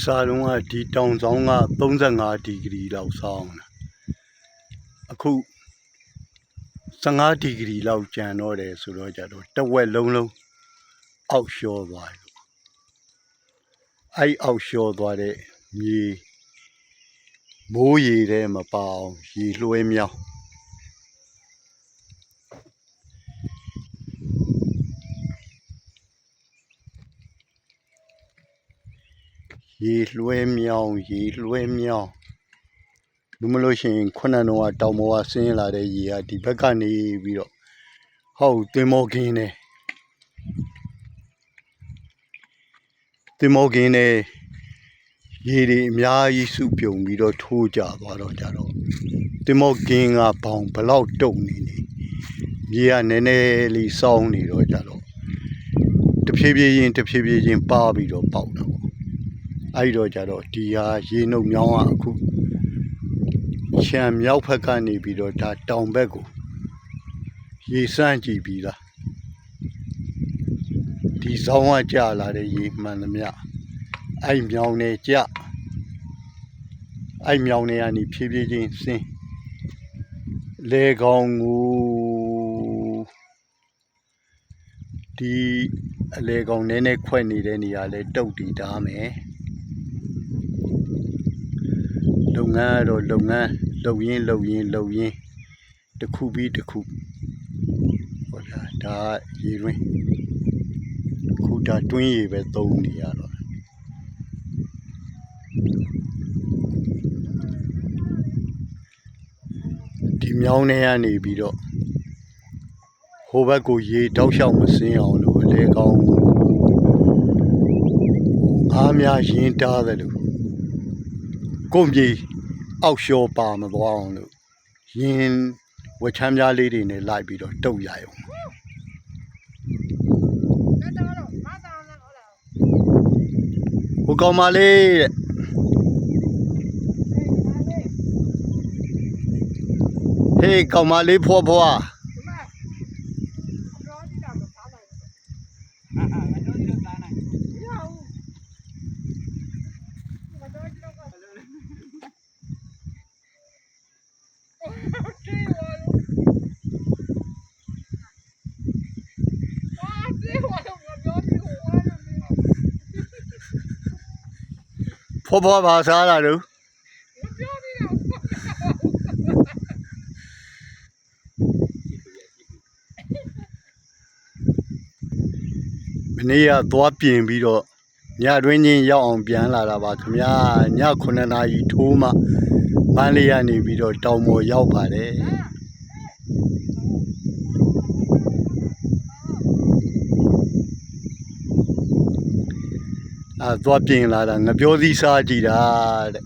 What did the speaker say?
စာလုံးကဒီတောင်ဆောင်က35ဒီဂရီလောက်ဆောင်းတာအခု15ဒီဂရီလောက်ကျန်တော့တယ်ဆိုတော့ကြတော့တဝက်လုံးအောက်လျှောသွားတယ်အဲ့အောက်လျှောသွားတဲ့မြေမိုးရေထဲမပေါအောင်ရေလွှဲမြောင်းရေလွှဲမြောင်းလူမလို့ရှိရင်ခုနကတော့တောင်ပေါ်ကဆင်းလာတဲ့ရေကဒီဘက်ကနေပြီးတော့ဟုတ်သင်္ဘောကင်းနေရေတွေအများကြီးစုပြုံပြီးတော့ထိုးကြသွားတော့ကြတော့သင်္ဘောကင်းကဘောင်ဘလောက်တုံနေမြေကနည်းနည်းလေးစောင်းနေတော့ကြတော့တဖြည်းဖြည်းချင်းပါပြီးတော့ပေါက်တော့အဲ့တော့ကြတော့ဒီဟာရေနှုတ်မြောင်းကအခုရှမ်းမြောက်ဘက်ကနေပြီးတော့ဒါတောင်ဘက်ကိုရေစမ်းကြည့်ပြီးလားဒီဇောင်းကကြာလာတဲ့ရေမှန်သမျှအဲ့မြောင်းနေကြအဲ့မြောင်းနေကနေဖြည်းဖြည်းချင်းဆင်းလေကောင်းကိုဒီအလေကောင်းနည်းနည်းခွက်နေတဲ့နေရာလဲတုတ်တီတားမယ်လုပ်ငန်းကတော့လုပ်ငန်းလုပ်ရင်းတစ်ခုပြီးတစ်ခုဟောဒါရေတွင်းခုဒါတွင်းရေပဲသုံးနေရတော့ဒီမြောင်းထဲကနေပြီးတော့ဟိုဘက်ကိုရေတောက်လျှောက်မစင်းအောင်လို့အလဲကောင်းအားများရင်းတားတယ်လို့ကုန်ပြေအောက်လျှောပါမသွားအောင်လို့ရင်းဝချမ်းပြားလေးတွေနဲ့လိုက်ပြီးတော့တုတ်ရအောင်ဟိုကောင်မလေးဟေးကောင်မလေးဖွားဖွားပါစားလာလို့မနေ့ကသွားပြင်ပြီးတော့ညတွင်းချင်းရောက်အောင်ပြန်လာတာပါခင်ဗျာည9နာရီထိုးမှမန်းလေးကနေပြီးတော့တောင်ပေါ်ရောက်ပါတယ်သွားပြင်လာတာငပြောသီးစားကြည့်တာတဲ့